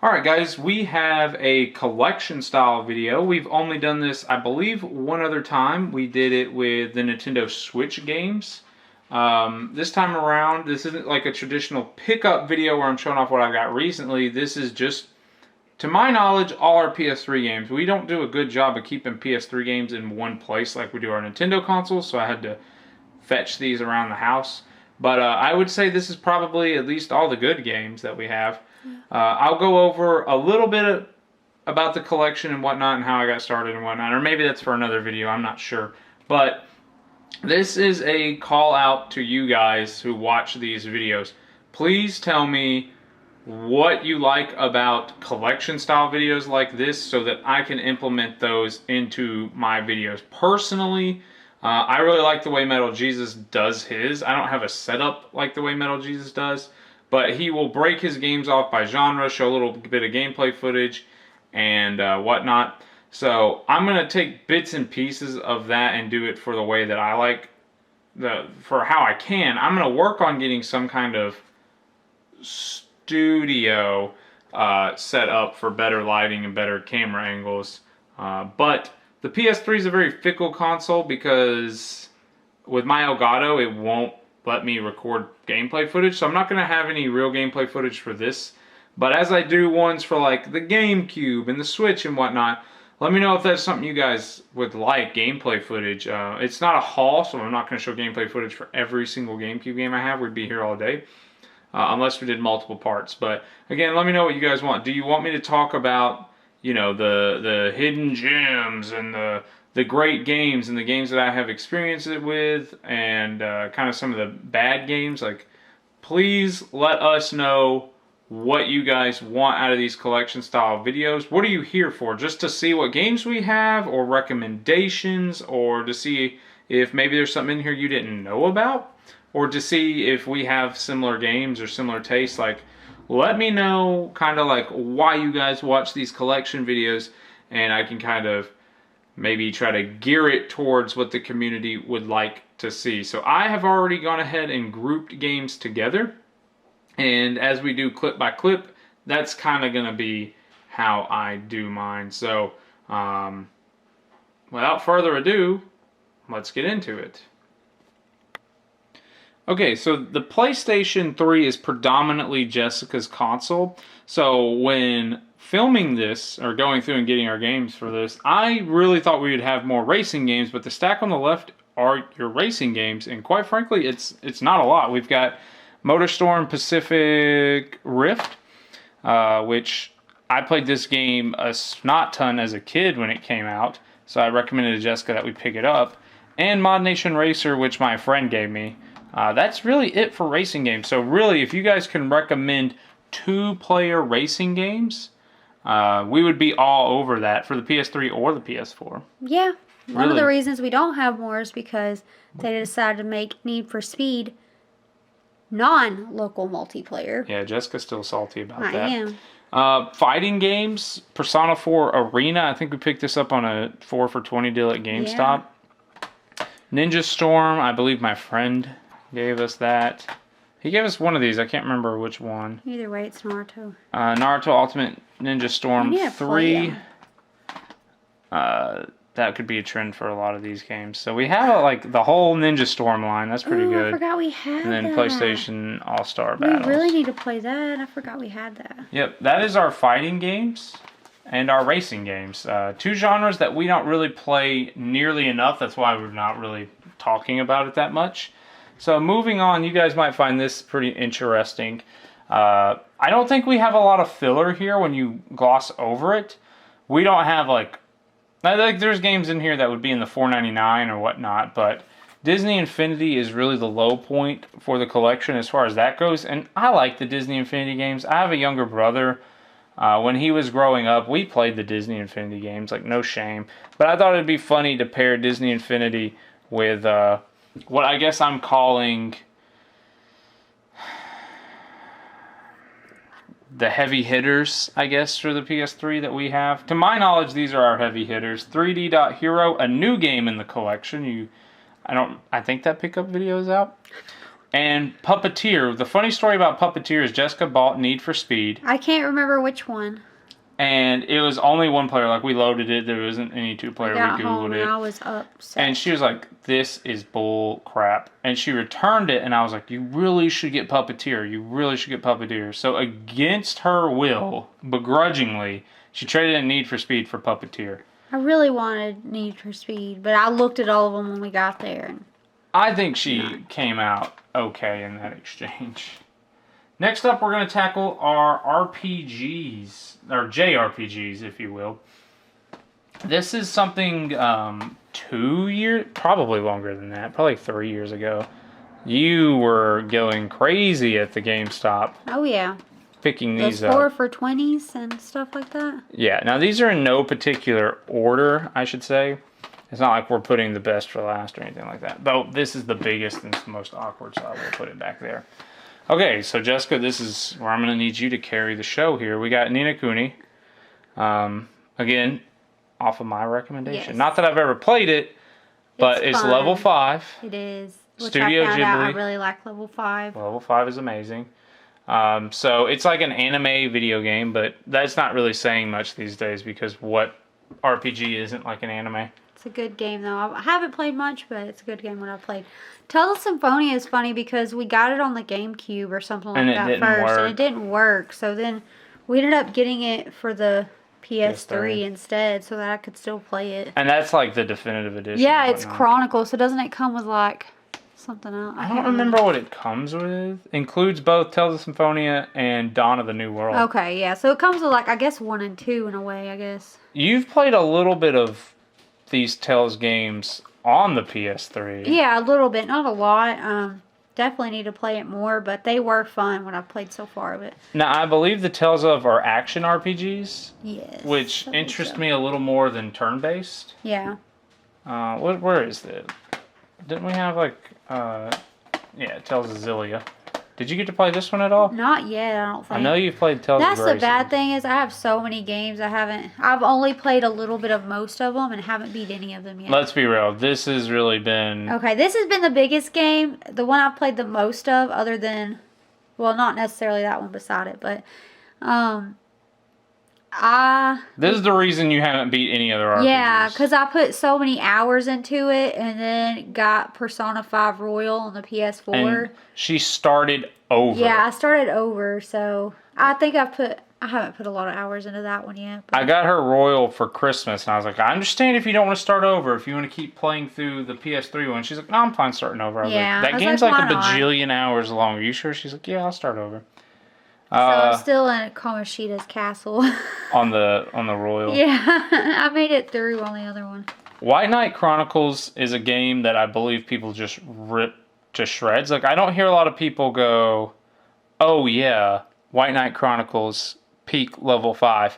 Alright guys, we have a collection style video. We've only done this, I believe, one other time. We did it with the Nintendo Switch games. This time around, this isn't like a traditional pickup video where I'm showing off what I've got recently. This is just, to my knowledge, all our PS3 games. We don't do a good job of keeping PS3 games in one place like we do our Nintendo consoles, so I had to fetch these around the house. But I would say this is probably at least all the good games that we have. I'll go over a little bit about the collection and whatnot and how I got started and whatnot, or maybe that's for another video, I'm not sure. But this is a call out to you guys who watch these videos. Please tell me what you like about collection style videos like this so that I can implement those into my videos. Personally, I really like the way Metal Jesus does his. I don't have a setup like the way Metal Jesus does, but he will break his games off by genre, show a little bit of gameplay footage and whatnot. So I'm going to take bits and pieces of that and do it for the way that I like, for how I can. I'm going to work on getting some kind of studio set up for better lighting and better camera angles. But the PS3 is a very fickle console because with my Elgato it won't let me record gameplay footage, so I'm not going to have any real gameplay footage for this. But as I do ones for like the GameCube and the Switch and whatnot, let me know if that's something you guys would like, gameplay footage. It's not a haul, so I'm not going to show gameplay footage for every single GameCube game I have. We'd be here all day. Unless we did multiple parts. But again, let me know what you guys want. Do you want me to talk about, you know, the hidden gems and the great games and the games that I have experienced it with, and kind of some of the bad games? Like, please let us know what you guys want out of these collection style videos. What are you here for? Just to see what games we have, or recommendations, or to see if maybe there's something in here you didn't know about? Or to see if we have similar games or similar tastes. Like, let me know kind of like why you guys watch these collection videos, and I can kind of maybe try to gear it towards what the community would like to see. So I have already gone ahead and grouped games together, and as we do clip by clip, that's kind of going to be how I do mine. So without further ado, let's get into it. Okay, so the PlayStation 3 is predominantly Jessica's console. So when filming this, or going through and getting our games for this, I really thought we would have more racing games, but the stack on the left are your racing games, and quite frankly, it's not a lot. We've got MotorStorm Pacific Rift, which I played this game a snot ton as a kid when it came out, so I recommended to Jessica that we pick it up, and Mod Nation Racer, which my friend gave me. That's really it for racing games. So really, if you guys can recommend 2-player racing games, we would be all over that for the PS3 or the PS4. Yeah. One of the reasons we don't have more is because they decided to make Need for Speed non-local multiplayer. Yeah, Jessica's still salty about that. I am. Fighting games, Persona 4 Arena. I think we picked this up on a 4 for $20 deal at GameStop. Yeah. Ninja Storm, I believe my friend gave us that. He gave us one of these. I can't remember which one. Either way, it's Naruto. Naruto Ultimate Ninja Storm 3. That could be a trend for a lot of these games. So we have like the whole Ninja Storm line. That's pretty good. I forgot we had that. And then PlayStation All-Star Battles. We really need to play that. I forgot we had that. Yep, that is our fighting games and our racing games. 2 genres that we don't really play nearly enough. That's why we're not really talking about it that much. So moving on, you guys might find this pretty interesting. I don't think we have a lot of filler here when you gloss over it. We don't have like there's games in here that would be in the $4.99 or whatnot, but Disney Infinity is really the low point for the collection as far as that goes. And I like the Disney Infinity games. I have a younger brother. When he was growing up, we played the Disney Infinity games, like no shame. But I thought it'd be funny to pair Disney Infinity with what I guess I'm calling the heavy hitters, I guess, for the PS3 that we have. To my knowledge, these are our heavy hitters. 3D Dot Hero, a new game in the collection. I think that pickup video is out. And Puppeteer. The funny story about Puppeteer is Jessica bought Need for Speed. I can't remember which one. And it was only one player. Like, we loaded it. There wasn't any two-player. We got Googled home it. and I was upset. And she was like, this is bull crap. And she returned it, and I was like, you really should get Puppeteer. You really should get Puppeteer. So against her will, begrudgingly, she traded in Need for Speed for Puppeteer. I really wanted Need for Speed, but I looked at all of them when we got there. And I think she came out okay in that exchange. Next up, we're going to tackle our RPGs, or JRPGs, if you will. This is something 2 years, probably longer than that, probably 3 years ago. You were going crazy at the GameStop. Oh, yeah. Picking those these up. 4 for 20s and stuff like that. Yeah, now these are in no particular order, I should say. It's not like we're putting the best for last or anything like that. Though this is the biggest and it's the most awkward, so I will put it back there. Okay, so Jessica, this is where I'm going to need you to carry the show here. We got Ni no Kuni. Again, off of my recommendation. Yes. Not that I've ever played it, but it's fun. level 5. It is. Which Studio I found out I Ghibli. really like level 5. Level 5 is amazing. So it's like an anime video game, but that's not really saying much these days because what RPG isn't like an anime? It's a good game, though. I haven't played much, but it's a good game when I played. Tales of Symphonia is funny because we got it on the GameCube or something like that first, and it didn't work. So then we ended up getting it for the PS3 instead so that I could still play it. And that's like the definitive edition. Yeah, it's Chronicle, so doesn't it come with like something else? I don't remember what it comes with. Includes both Tales of Symphonia and Dawn of the New World. Okay, yeah. So it comes with like, I guess 1 and 2 in a way, I guess. You've played a little bit of these Tales games on the PS3. Yeah, a little bit, not a lot. Definitely need to play it more, but they were fun when I've played so far of it. Now, I believe the Tales of are action RPGs. Yes. Which interest me a little more than turn-based. Yeah. Where is it? Didn't we have like, yeah, Tales of Zillia. Did you get to play this one at all? Not yet, I don't think. I know you've played Tales of That's Gracie. the bad thing is I have so many games I've only played a little bit of most of them and haven't beat any of them yet. Let's be real. This has really been... Okay, this has been the biggest game, the one I've played the most of other than, well, not necessarily that one beside it, but, This is the reason you haven't beat any other RPGs. Yeah, because I put so many hours into it and then got Persona 5 Royal on the PS4. And she started over. Yeah, I started over, so I think I haven't put a lot of hours into that one yet. But. I got her Royal for Christmas, and I was like, I understand if you don't want to start over, if you want to keep playing through the PS3 one. She's like, no, I'm fine starting over. I was Yeah, like, that game's like a bajillion hours long. Are you sure? She's like, yeah, I'll start over. So I'm still in Kamoshida's castle. on the Royal. Yeah, I made it through on the other one. White Knight Chronicles is a game that I believe people just rip to shreds. Like, I don't hear a lot of people go, oh yeah, White Knight Chronicles peak level 5.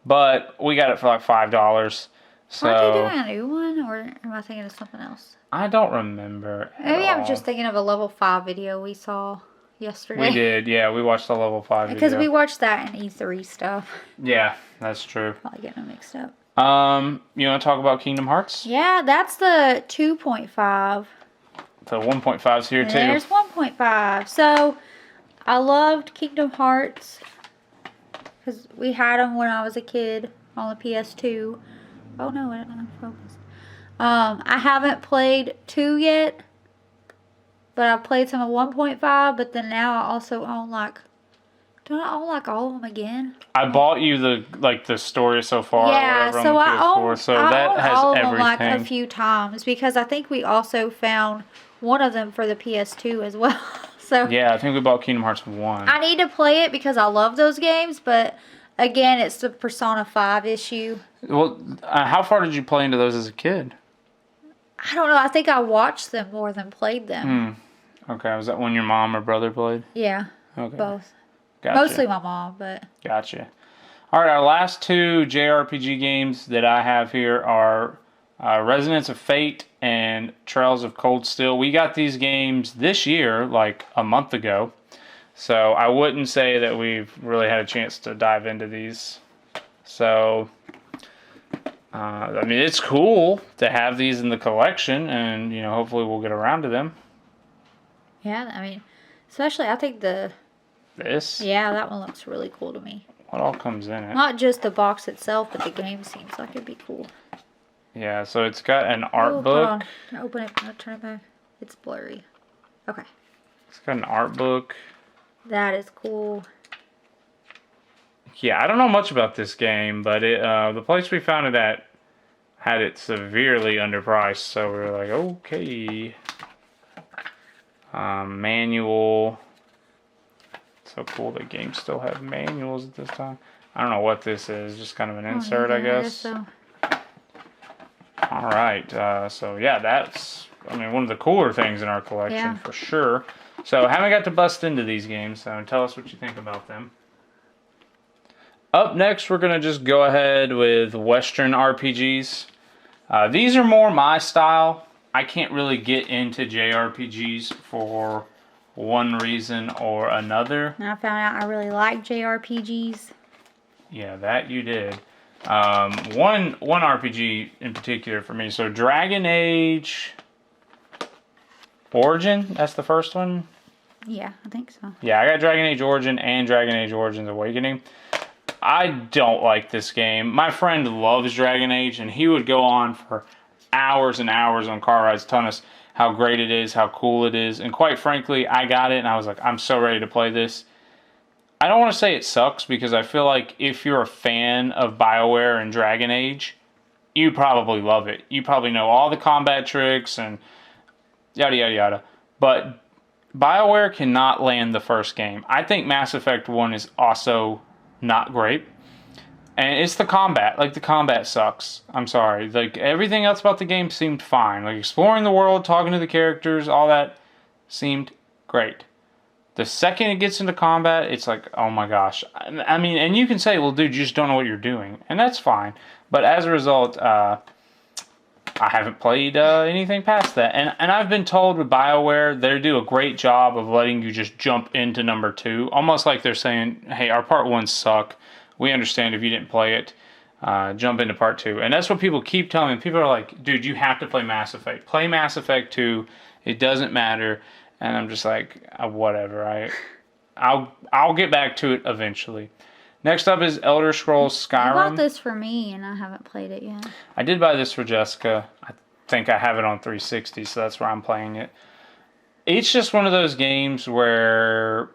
But we got it for like $5. So Aren't they doing a new one, or am I thinking of something else? I don't remember. Maybe I'm just thinking of a level 5 video we saw yesterday. We did, yeah. We watched the level 5 video. Because we watched that in E3 stuff. Yeah, that's true. Probably getting them mixed up. You want to talk about Kingdom Hearts? Yeah, that's the 2.5. The 1.5's here too. There's 1.5. So, I loved Kingdom Hearts. Because we had them when I was a kid on the PS2. Oh no, I don't focus. I haven't played 2 yet. But I've played some of 1.5, but then now I also own don't I own all of them again? I bought you the story so far. Yeah, or whatever so on the PS4, I own, so I that own has all of everything. them a few times because I think we also found one of them for the PS2 as well. So yeah, I think we bought Kingdom Hearts 1. I need to play it because I love those games, but again, it's the Persona 5 issue. Well, how far did you play into those as a kid? I don't know. I think I watched them more than played them. Okay, was that when your mom or brother played? Yeah, okay. both. Gotcha. Mostly my mom, but... Gotcha. All right, our last 2 JRPG games that I have here are Resonance of Fate and Trails of Cold Steel. We got these games this year, like a month ago. So I wouldn't say that we've really had a chance to dive into these. So, I mean, it's cool to have these in the collection, and, hopefully we'll get around to them. Yeah, I mean, especially I think This? yeah, that one looks really cool to me. What all comes in it? Not just the box itself, but the game seems like it'd be cool. Yeah, so it's got an Oh, art hold book. on. Open it. Turn it back. It's blurry. Okay. It's got an art book. That is cool. Yeah, I don't know much about this game, but the place we found it at had it severely underpriced, so we were like, okay. Manual. So cool that games still have manuals at this time. I don't know what this is, just kind of an insert, I guess. So. All right, so yeah, that's, I mean, one of the cooler things in our collection, for sure. So, haven't got to bust into these games, so tell us what you think about them. Up next, we're going to just go ahead with Western RPGs. These are more my style. I can't really get into JRPGs for one reason or another. And I found out I really like JRPGs. Yeah, that you did. One RPG in particular for me. So Dragon Age Origin, that's the first one? Yeah, I think so. Yeah, I got Dragon Age Origin and Dragon Age Origins Awakening. I don't like this game. My friend loves Dragon Age, and he would go on for hours and hours on car rides telling us how great it is, how cool it is. And quite frankly, I got it, and I was like, I'm so ready to play this. I don't want to say it sucks, because I feel like if you're a fan of BioWare and Dragon Age, you probably love it. You probably know all the combat tricks and yada, yada, yada. But BioWare cannot land the first game. I think Mass Effect 1 is also not great. And it's the combat. Like, the combat sucks. I'm sorry. Like, everything else about the game seemed fine. Like, exploring the world, talking to the characters, all that seemed great. The second it gets into combat, it's like, oh my gosh. I mean, and you can say, well, dude, you just don't know what you're doing. And that's fine. But as a result, I haven't played anything past that. And I've been told with BioWare, they do a great job of letting you just jump into number 2. Almost like they're saying, hey, our part 1 suck. We understand if you didn't play it. Jump into part 2. And that's what people keep telling me. People are like, dude, you have to play Mass Effect. Play Mass Effect 2. It doesn't matter. And I'm just like, whatever. I'll get back to it eventually. Next up is Elder Scrolls Skyrim. You bought this for me, and I haven't played it yet. I did buy this for Jessica. I think I have it on 360, so that's where I'm playing it. It's just one of those games where,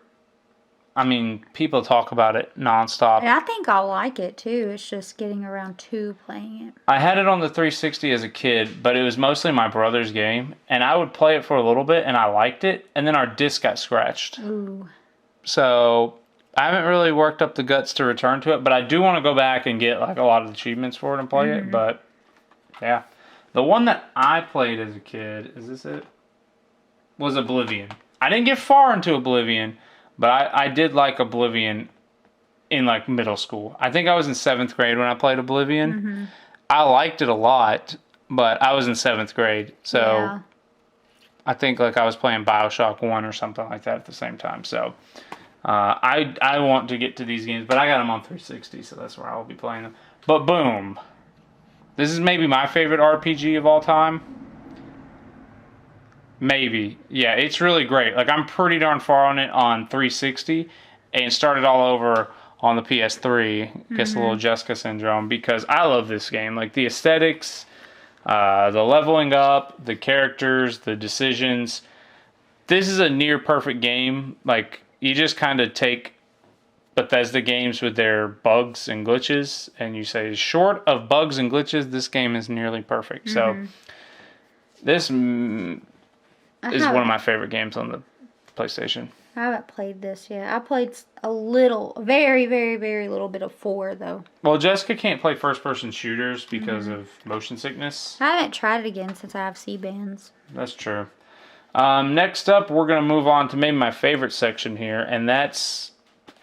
I mean, people talk about it nonstop. Yeah, I think I'll like it, too. It's just getting around to playing it. I had it on the 360 as a kid, but it was mostly my brother's game. And I would play it for a little bit, and I liked it. And then our disc got scratched. Ooh. So I haven't really worked up the guts to return to it, but I do want to go back and get like a lot of the achievements for it and play it. But yeah, the one that I played as a kid, is this it? Was Oblivion. I didn't get far into Oblivion, but I did like Oblivion in like middle school. I think I was in 7th grade when I played Oblivion. I liked it a lot, but I was in 7th grade, so yeah. I think like I was playing BioShock 1 or something like that at the same time. So I want to get to these games, but I got them on 360, so that's where I'll be playing them. But boom. This is maybe my favorite RPG of all time. Maybe. Yeah, it's really great. Like, I'm pretty darn far on it on 360 and started all over on the PS3. Guess a little Jessica syndrome, because I love this game. Like, the aesthetics, the leveling up, the characters, the decisions. This is a near perfect game. Like, you just kind of take Bethesda games with their bugs and glitches, and you say, short of bugs and glitches, this game is nearly perfect. So, this is one of my favorite games on the PlayStation. I haven't played this yet. I played a little, very, very, very little bit of 4, though. Well, Jessica can't play first-person shooters because of motion sickness. I haven't tried it again since I have C-bands. That's true. Next up, we're going to move on to maybe my favorite section here, and that's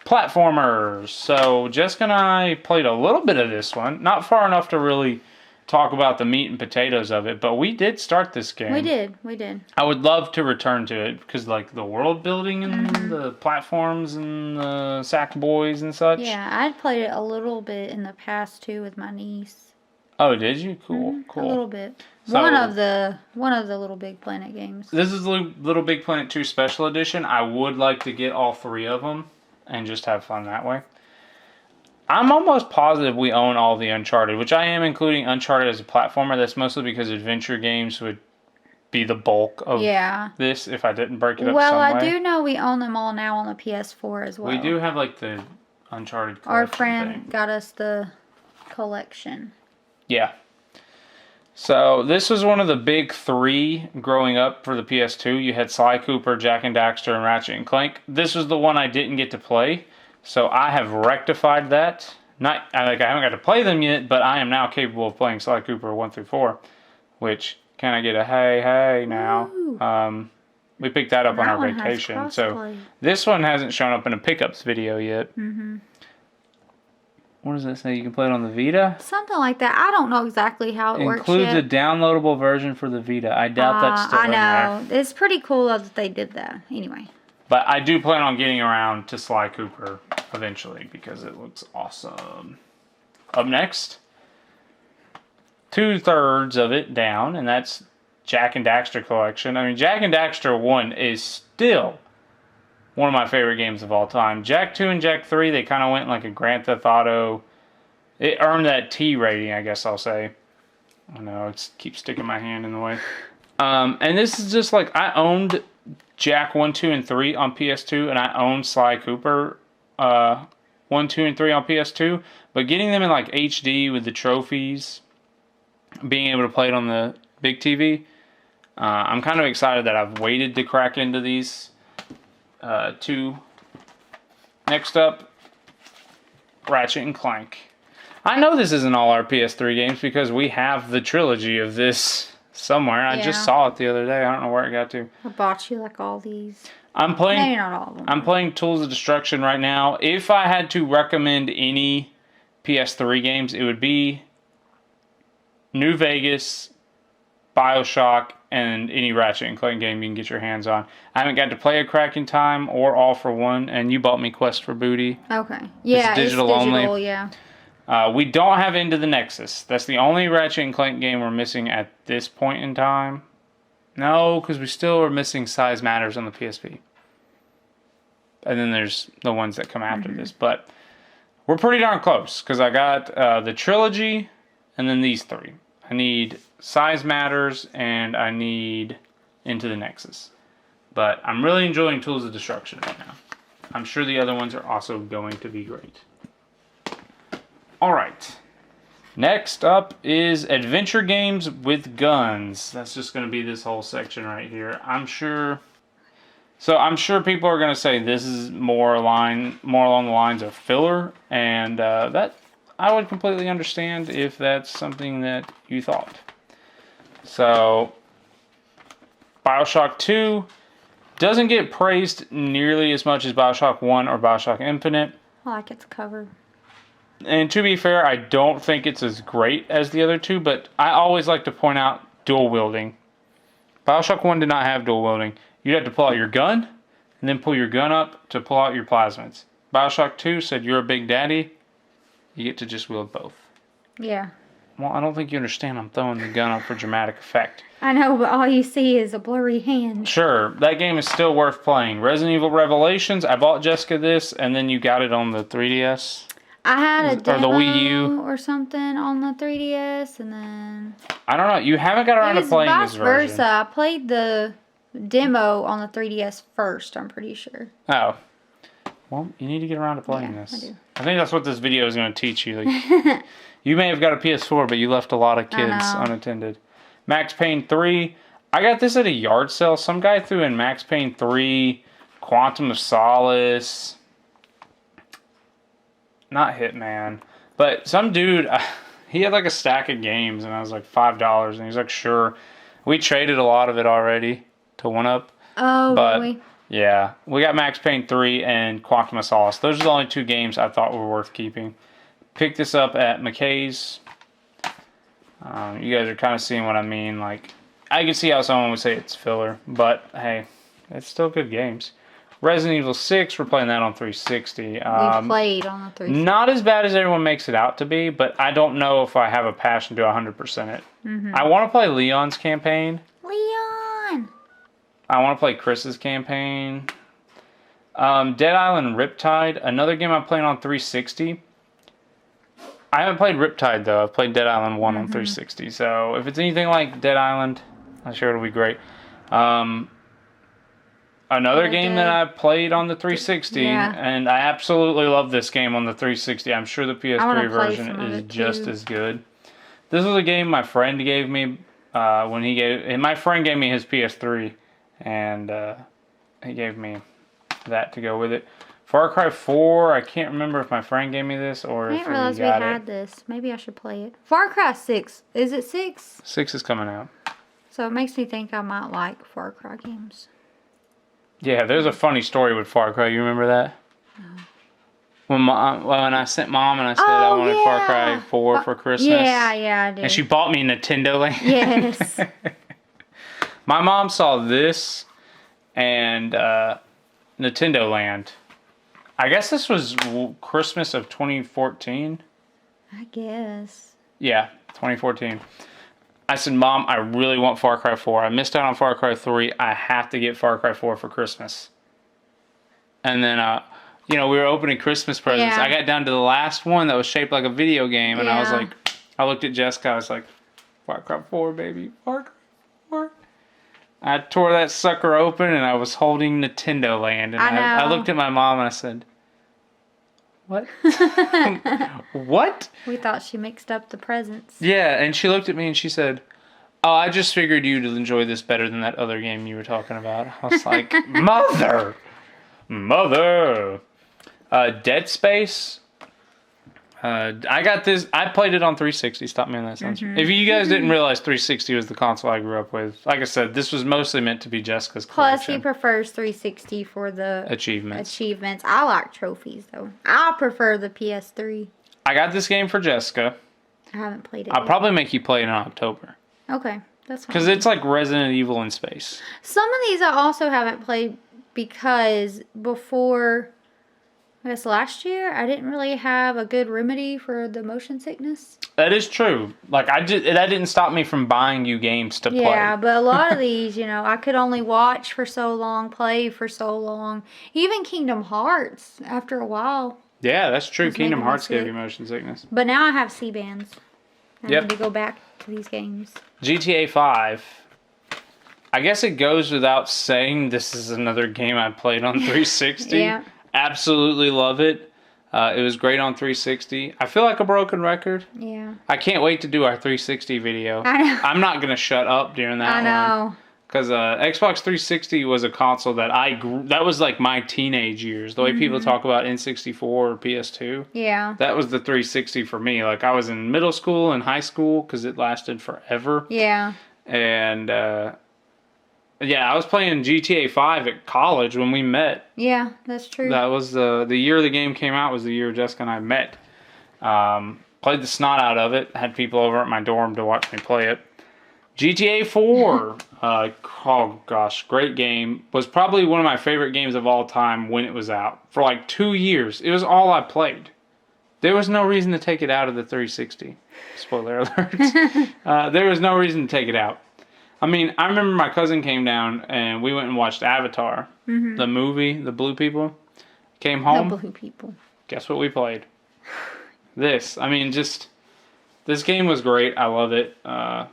platformers. So, Jessica and I played a little bit of this one. Not far enough to really talk about the meat and potatoes of it, but we did start this game. We did. I would love to return to it, because like the world building and the platforms and the sack boys and such. Yeah, I'd played it a little bit in the past too with my niece. Oh, did you? Cool, A cool. little bit. So- one of the Little Big Planet games. This is Little Big Planet 2 Special Edition. I would like to get all 3 of them and just have fun that way. I'm almost positive we own all the Uncharted, which I am including Uncharted as a platformer. That's mostly because adventure games would be the bulk of this if I didn't break it up Well, some way. I do know we own them all now on the PS4 as well. We do have like the Uncharted collection Our friend thing. got us the collection. Yeah. So this was one of the big 3 growing up for the PS2. You had Sly Cooper, Jack and Daxter, and Ratchet and Clank. This was the one I didn't get to play. So I have rectified that. I haven't got to play them yet, but I am now capable of playing Sly Cooper 1 through 4. Which, can I get a hey now? We picked that up on our vacation. So this one hasn't shown up in a pickups video yet. What does that say? You can play it on the Vita? Something like that. I don't know exactly how it works Includes yet. a downloadable version for the Vita. I doubt that's still in there. I know. It's pretty cool that they did that. Anyway. But I do plan on getting around to Sly Cooper eventually because it looks awesome. Up next, 2/3 of it down, and that's Jack and Daxter Collection. I mean, Jack and Daxter 1 is still one of my favorite games of all time. Jak 2 and Jak 3, they kind of went like a Grand Theft Auto. It earned that T rating, I guess I'll say. I know, it keeps sticking my hand in the way. And this is just like, I owned Jak 1, 2, and 3 on PS2, and I owned Sly Cooper 1, 2, and 3 on PS2. But getting them in like HD with the trophies, being able to play it on the big TV, I'm kind of excited that I've waited to crack into these 2. Next up, Ratchet and Clank. I know this isn't all our PS3 games because we have the trilogy of this somewhere. I just saw it the other day. I don't know where it got to. I bought you like all these. I'm playing. Maybe not all of them. I'm playing Tools of Destruction right now. If I had to recommend any PS3 games, it would be New Vegas, BioShock, and any Ratchet and Clank game you can get your hands on. I haven't got to play a Crack in Time or All for One, and you bought me Quest for Booty. Okay. Yeah, it's digital only. Yeah. We don't have Into the Nexus. That's the only Ratchet and Clank game we're missing at this point in time. No, because we still are missing Size Matters on the PSP. And then there's the ones that come after this. But we're pretty darn close, because I got the trilogy and then these 3. I need Size Matters and I need Into the Nexus. But I'm really enjoying Tools of Destruction right now. I'm sure the other ones are also going to be great. Alright. Next up is adventure games with guns. That's just going to be this whole section right here. I'm sure people are going to say this is more along the lines of filler, and that I would completely understand if that's something that you thought. So, BioShock 2 doesn't get praised nearly as much as BioShock 1 or BioShock Infinite. I like its cover. And to be fair, I don't think it's as great as the other 2, but I always like to point out dual wielding. BioShock 1 did not have dual wielding. You'd have to pull out your gun, and then pull your gun up to pull out your plasmids. BioShock 2 said you're a big daddy, you get to just wield both. Yeah. Well, I don't think you understand I'm throwing the gun up for dramatic effect. I know, but all you see is a blurry hand. Sure, that game is still worth playing. Resident Evil Revelations, I bought Jessica this, and then you got it on the 3DS. I had a demo or the Wii U or something on the 3DS, and then I don't know. You haven't got around to playing this version. Vice versa. I played the demo on the 3DS first. I'm pretty sure. Oh, well, you need to get around to playing this. I do. I think that's what this video is going to teach you. Like, you may have got a PS4, but you left a lot of kids unattended. Max Payne 3. I got this at a yard sale. Some guy threw in Max Payne 3, Quantum of Solace. Not Hitman, but some dude, he had like a stack of games, and I was like $5, and he's like, sure. We traded a lot of it already to 1UP. Oh, but, really? Yeah, we got Max Payne 3 and Quantum of Solace. Those are the only 2 games I thought were worth keeping. Picked this up at McKay's. You guys are kind of seeing what I mean. Like, I can see how someone would say it's filler, but hey, it's still good games. Resident Evil 6, we're playing that on 360. We played on the 360. Not as bad as everyone makes it out to be, but I don't know if I have a passion to 100% it. I want to play Leon's campaign. Leon! I want to play Chris's campaign. Dead Island Riptide, another game I'm playing on 360. I haven't played Riptide though. I've played Dead Island 1 on 360. So if it's anything like Dead Island, I'm sure it'll be great. Another game that I played on the 360, and I absolutely love this game on the 360. I'm sure the PS3 version is just as good. This was a game my friend gave me my friend gave me his PS3, and he gave me that to go with it. Far Cry 4, I can't remember if my friend gave me this or if he got it. I didn't realize we had this. Maybe I should play it. Far Cry 6. Is it 6? 6 is coming out. So it makes me think I might like Far Cry games. Yeah, there's a funny story with Far Cry. You remember that? No. When I sent Mom and I said I wanted Far Cry 4 for Christmas. Yeah, I did. And she bought me Nintendo Land. Yes. My mom saw this and Nintendo Land. I guess this was Christmas of 2014. I guess. Yeah, 2014. I said, Mom, I really want Far Cry 4. I missed out on Far Cry 3. I have to get Far Cry 4 for Christmas. And then, we were opening Christmas presents. Yeah. I got down to the last one that was shaped like a video game. And I was like, I looked at Jessica. I was like, Far Cry 4, baby. Far Cry 4. I tore that sucker open and I was holding Nintendo Land. And I looked at my mom and I said, what? What? We thought she mixed up the presents. Yeah, and she looked at me and she said, oh, I just figured you'd enjoy this better than that other game you were talking about. I was like, Mother! Dead Space. I got this. I played it on 360. Stop me on that sounds. If you guys didn't realize 360 was the console I grew up with, like I said, this was mostly meant to be Jessica's collection. Plus, he prefers 360 for the achievements. I like trophies, though. I prefer the PS3. I got this game for Jessica. I haven't played it I'll yet. probably make you play it in October. Okay, that's fine. Because it's like Resident Evil in space. Some of these I also haven't played because before, I guess last year, I didn't really have a good remedy for the motion sickness. That is true. Like, that didn't stop me from buying you games to play. Yeah, but a lot of these, I could only watch for so long, play for so long. Even Kingdom Hearts, after a while. Yeah, that's true. Kingdom Hearts gave you motion sickness. But now I have C-bands. I need to go back to these games. GTA 5. I guess it goes without saying this is another game I played on 360. Yeah. Absolutely love it. It was great on 360. I feel like a broken record. Yeah. I can't wait to do our 360 video. I know. I'm not going to shut up during that one. I know. Because Xbox 360 was a console that that was like my teenage years. The way people talk about N64 or PS2. Yeah. That was the 360 for me. Like, I was in middle school and high school because it lasted forever. Yeah. And, I was playing GTA 5 at college when we met. Yeah, that's true. That was the year the game came out was the year Jessica and I met. Played the snot out of it. Had people over at my dorm to watch me play it. GTA 4. Oh, gosh. Great game. Was probably one of my favorite games of all time when it was out. For like 2 years. It was all I played. There was no reason to take it out of the 360. Spoiler alert. There was no reason to take it out. I mean, I remember my cousin came down and we went and watched Avatar. The movie, The Blue People. Came home. The Blue People. Guess what we played? This. I mean, this game was great. I love it. I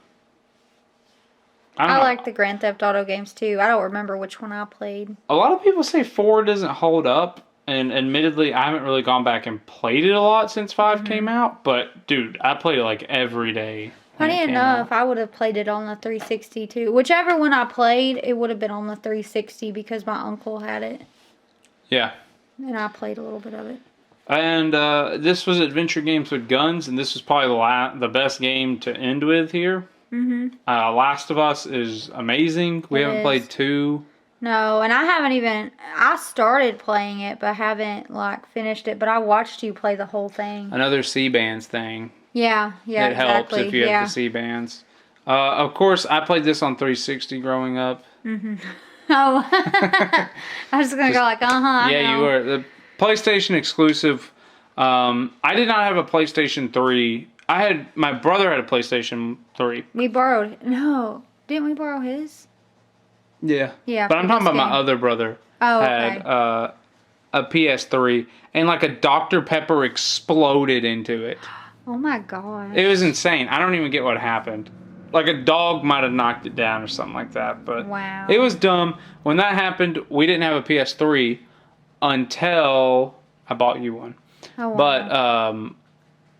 like the Grand Theft Auto games too. I don't remember which one I played. A lot of people say 4 doesn't hold up. And admittedly, I haven't really gone back and played it a lot since 5 came out. But, dude, I played it like every day. Funny enough, I would have played it on the 360 too. Whichever one I played, it would have been on the 360 because my uncle had it. Yeah. And I played a little bit of it. And this was Adventure Games with Guns, and this was probably the best game to end with here. Last of Us is amazing. We haven't played 2. No, and I haven't even... I started playing it, but haven't, finished it. But I watched you play the whole thing. Another C-bands thing. Yeah, it helps if you have the C-bands. Of course, I played this on 360 growing up. Oh. I was just going to go like, uh-huh. Yeah, you were. The PlayStation exclusive. I did not have a PlayStation 3. My brother had a PlayStation 3. We borrowed. No. Didn't we borrow his? Yeah. Yeah. But I'm talking about my other brother. Oh, had okay. a PS3 and like a Dr. Pepper exploded into it. Oh my gosh. It was insane. I don't even get what happened. Like a dog might have knocked it down or something like that. But wow. It was dumb. When that happened, we didn't have a PS3 until I bought you one. Oh, wow. But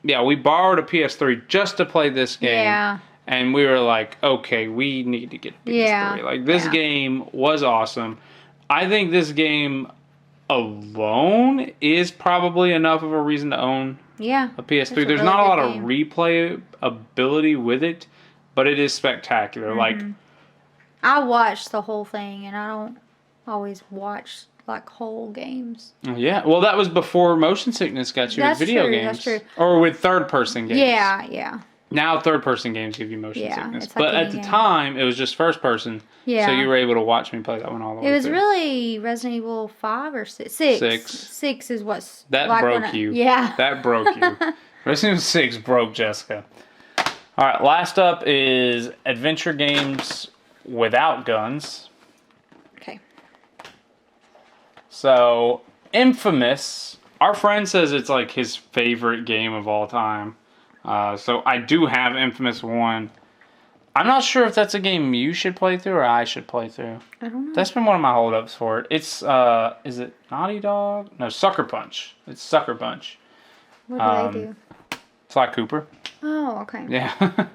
yeah, we borrowed a PS3 just to play this game. Yeah. And we were like, okay, we need to get a PS3. Yeah. Like, this game was awesome. I think this game alone is probably enough of a reason to own a PS3. There's not a lot of replay ability with it, but it is spectacular. Mm-hmm. Like, I watched the whole thing, and I don't always watch like whole games. Yeah, well, that was before motion sickness got you with video games. That's true. Or with third-person games. Yeah. Now third-person games give you motion sickness. Like but at the time, it was just first-person. Yeah. So you were able to watch me play that one all the way through. It was really Resident Evil 5 or 6? 6. 6 is what's... That like broke you. Yeah. That broke you. Resident Evil 6 broke Jessica. All right, last up is adventure games without guns. Okay. So, Infamous. Our friend says it's like his favorite game of all time. So I do have Infamous 1. I'm not sure if that's a game you should play through or I should play through. I don't know. That's been one of my holdups for it. It's, is it Naughty Dog? No, Sucker Punch. It's Sucker Punch. What do they do? Sly Cooper. Oh, okay. Yeah.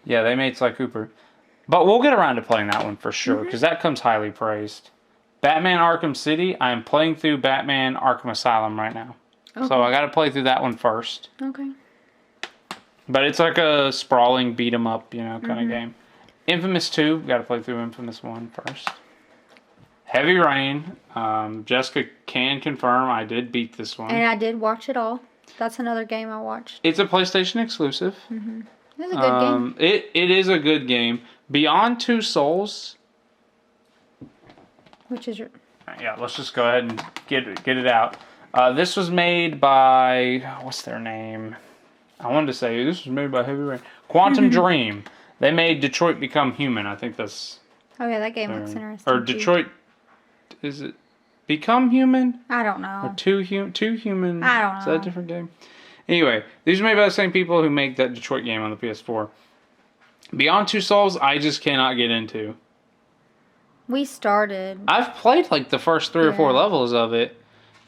Yeah, they made Sly Cooper. But we'll get around to playing that one for sure, because that comes highly praised. Batman Arkham City. I am playing through Batman Arkham Asylum right now. Okay. So I got to play through that one first. Okay. But it's like a sprawling beat 'em up, kind of game. Infamous 2, got to play through Infamous 1 first. Heavy Rain. Jessica can confirm I did beat this one. And I did watch it all. That's another game I watched. It's a PlayStation exclusive. It's a good game. It is a good game. Beyond Two Souls. Which is... Yeah, let's just go ahead and get it out. This was made by... What's their name? I wanted to say this was made by Heavy Rain. Quantum Dream. They made Detroit Become Human. I think that's... Oh yeah, that game looks interesting. Or Detroit... Is it Become Human? I don't know. Or Two Human? I don't know. Is that a different game? Anyway, these are made by the same people who make that Detroit game on the PS4. Beyond Two Souls, I just cannot get into. We started. I've played like the first 3 or 4 levels of it,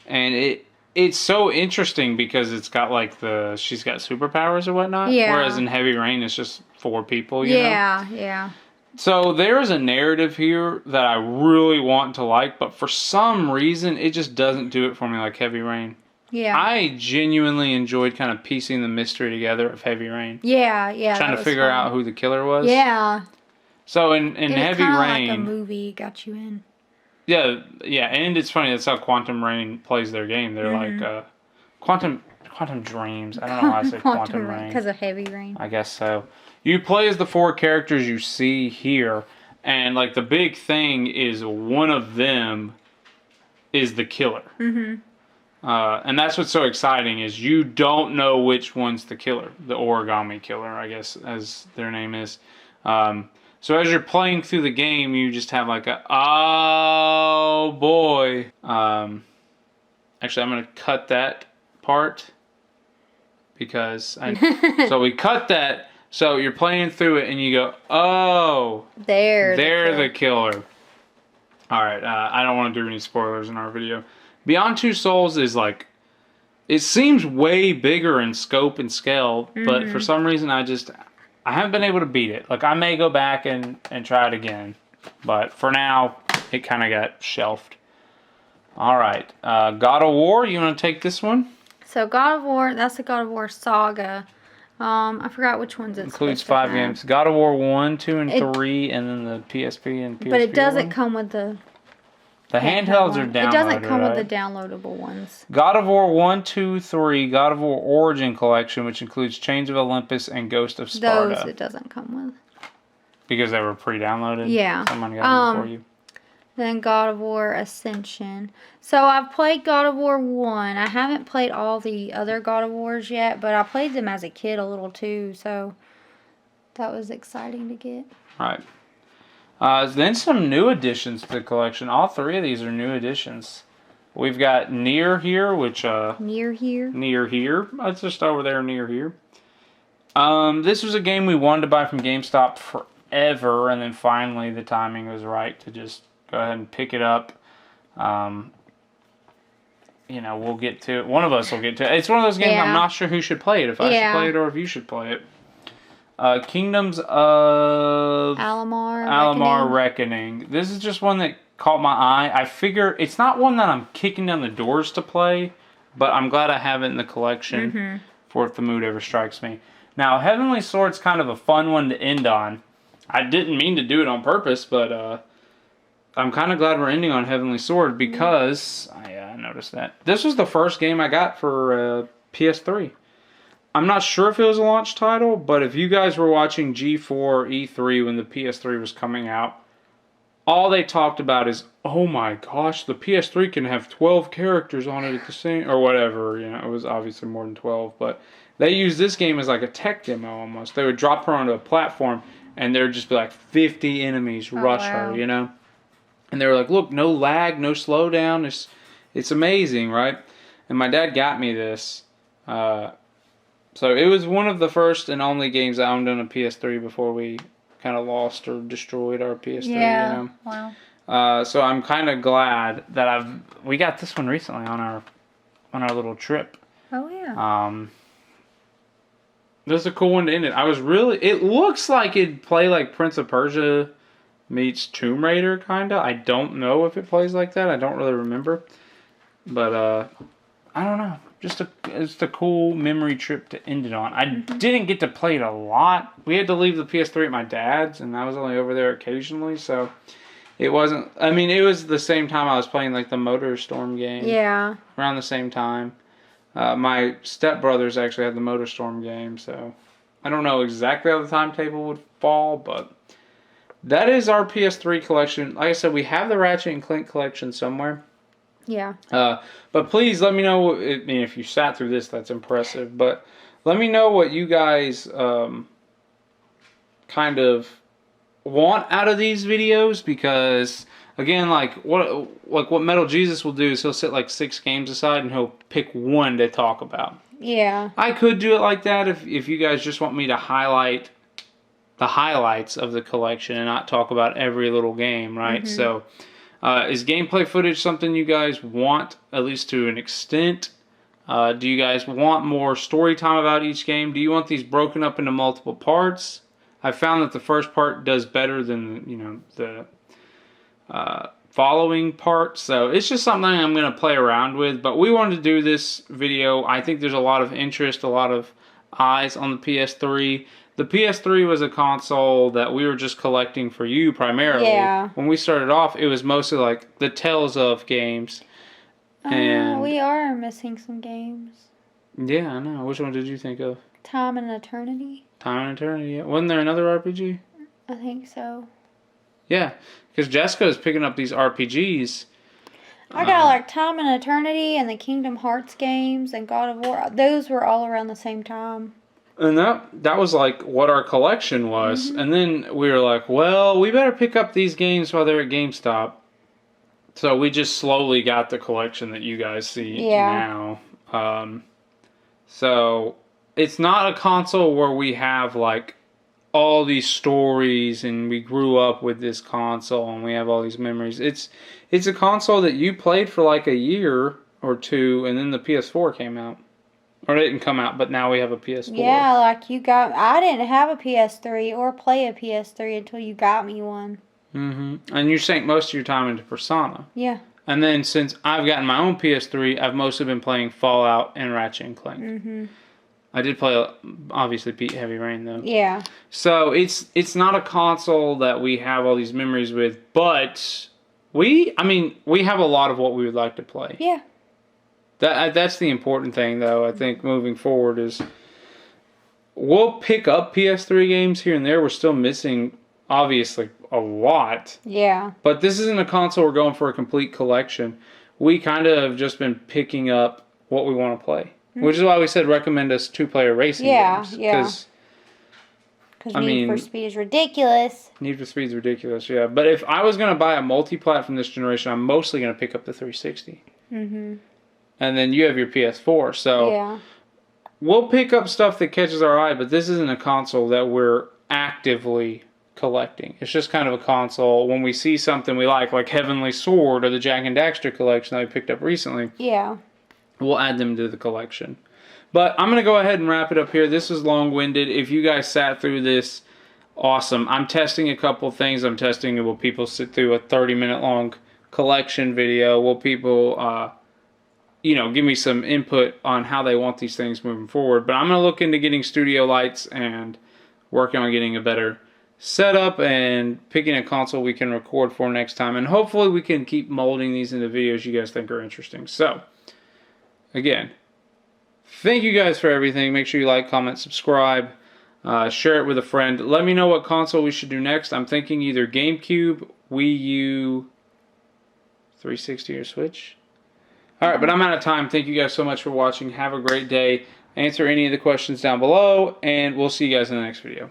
and it's so interesting because it's got like she's got superpowers or whatnot. Yeah. Whereas in Heavy Rain, it's just 4 people. You know? Yeah. So there is a narrative here that I really want to like, but for some reason, it just doesn't do it for me like Heavy Rain. Yeah. I genuinely enjoyed kind of piecing the mystery together of Heavy Rain. Yeah. Trying to figure out who the killer was. Yeah. So in Heavy Rain, like a movie got you in. Yeah, and it's funny. That's how Quantum Rain plays their game. They're like Quantum Dreams. I don't know why I say Quantum Rain. Because of Heavy Rain. I guess so. You play as the 4 characters you see here, and like the big thing is one of them is the killer. And that's what's so exciting is you don't know which one's the killer. The Origami Killer, I guess, as their name is. So as you're playing through the game, you just have like oh boy. Actually, I'm going to cut that part because so we cut that. So you're playing through it and you go, oh, they're the killer. All right, I don't want to do any spoilers in our video. Beyond Two Souls is like, it seems way bigger in scope and scale, but for some reason I haven't been able to beat it. Like, I may go back and try it again. But for now, it kind of got shelved. Alright. God of War, you want to take this one? So, God of War, that's the God of War saga. I forgot which ones it includes 5 games. God of War 1, 2, and 3, and then the PSP and PSP. But it doesn't come with the handhelds are downloaded. It doesn't come with the downloadable ones. God of War 1, 2, 3, God of War Origin Collection, which includes Chains of Olympus and Ghost of Sparta. Those it doesn't come with. Because they were pre-downloaded? Yeah. Someone got them before you. then God of War Ascension. So I've played God of War 1. I haven't played all the other God of Wars yet, but I played them as a kid a little too, so that was exciting to get. Right. Then some new additions to the collection. All three of these are new additions. We've got Near here, which... Near here? Near here. It's just over there near here. This was a game we wanted to buy from GameStop forever, and then finally the timing was right to just go ahead and pick it up. You know, we'll get to it. One of us will get to it. It's one of those games I'm not sure who should play it. If I should play it or if you should play it. Kingdoms of... Alamar Reckoning. This is just one that caught my eye. I figure it's not one that I'm kicking down the doors to play, but I'm glad I have it in the collection for if the mood ever strikes me. Now, Heavenly Sword's kind of a fun one to end on. I didn't mean to do it on purpose, but I'm kind of glad we're ending on Heavenly Sword because I noticed that. This was the first game I got for PS3. I'm not sure if it was a launch title, but if you guys were watching G4 E3 when the PS3 was coming out, all they talked about is, oh my gosh, the PS3 can have 12 characters on it at the same, or whatever. You know, it was obviously more than 12, but they used this game as like a tech demo almost. They would drop her onto a platform, and there'd just be like 50 enemies rush her, you know? And they were like, look, no lag, no slowdown. It's amazing, right? And my dad got me this. So it was one of the first and only games I owned on a PS3 before we kind of lost or destroyed our PS3. Yeah, you know? wow. So I'm kind of glad that we got this one recently on our little trip. Oh yeah. This is a cool one to end it. It looks like it'd play like Prince of Persia meets Tomb Raider, kind of. I don't know if it plays like that. I don't really remember. But, I don't know. It's a cool memory trip to end it on. I didn't get to play it a lot. We had to leave the PS3 at my dad's, and I was only over there occasionally, so it wasn't... I mean, it was the same time I was playing, like, the Motor Storm game. Yeah. Around the same time. My stepbrothers actually had the Motor Storm game, so I don't know exactly how the timetable would fall, but that is our PS3 collection. Like I said, we have the Ratchet and Clank collection somewhere. Yeah. But please let me know. I mean, if you sat through this, that's impressive. But let me know what you guys kind of want out of these videos, because again, like what Metal Jesus will do is he'll set like 6 games aside and he'll pick one to talk about. Yeah. I could do it like that if you guys just want me to highlight the highlights of the collection and not talk about every little game, right? So. Is gameplay footage something you guys want, at least to an extent? Do you guys want more story time about each game? Do you want these broken up into multiple parts? I found that the first part does better than, you know, the following part. So it's just something I'm going to play around with. But we wanted to do this video. I think there's a lot of interest, a lot of eyes on the PS3. The PS3 was a console that we were just collecting for you primarily. Yeah. When we started off, it was mostly like the Tales of games. And we are missing some games. Yeah, I know. Which one did you think of? Time and Eternity. Time and Eternity, yeah. Wasn't there another RPG? I think so. Yeah, because Jessica is picking up these RPGs. I got like Time and Eternity and the Kingdom Hearts games and God of War. Those were all around the same time. And that was like what our collection was. And then we were like, well, we better pick up these games while they're at GameStop. So we just slowly got the collection that you guys see now. So it's not a console where we have like all these stories and we grew up with this console and we have all these memories. It's a console that you played for like a year or two, and then the PS4 came out. Or it didn't come out, but now we have a PS4. Yeah, like I didn't have a PS3 or play a PS3 until you got me one. And you sank most of your time into Persona. Yeah. And then since I've gotten my own PS3, I've mostly been playing Fallout and Ratchet and Clank. I did play, obviously, Pete Heavy Rain, though. Yeah. So it's not a console that we have all these memories with, but we have a lot of what we would like to play. Yeah. That's the important thing, though, I think, moving forward is we'll pick up PS3 games here and there. We're still missing obviously a lot. Yeah. But this isn't a console we're going for a complete collection. We kind of have just been picking up what we want to play. Which is why we said recommend us 2-player racing games. Yeah. Because Need for Speed is ridiculous. Need for Speed is ridiculous, yeah. But if I was going to buy a multi-platform this generation, I'm mostly going to pick up the 360. Mm-hmm. And then you have your PS4. So we'll pick up stuff that catches our eye, but this isn't a console that we're actively collecting. It's just kind of a console. When we see something we like Heavenly Sword or the Jack and Daxter collection that we picked up recently, we'll add them to the collection. But I'm going to go ahead and wrap it up here. This is long-winded. If you guys sat through this, awesome. I'm testing a couple things. I'm testing will people sit through a 30-minute long collection video? Will people, give me some input on how they want these things moving forward? But I'm going to look into getting studio lights and working on getting a better setup and picking a console we can record for next time. And hopefully we can keep molding these into videos you guys think are interesting. So, again, thank you guys for everything. Make sure you like, comment, subscribe, share it with a friend. Let me know what console we should do next. I'm thinking either GameCube, Wii U, 360, or Switch. Alright, but I'm out of time. Thank you guys so much for watching. Have a great day. Answer any of the questions down below, and we'll see you guys in the next video.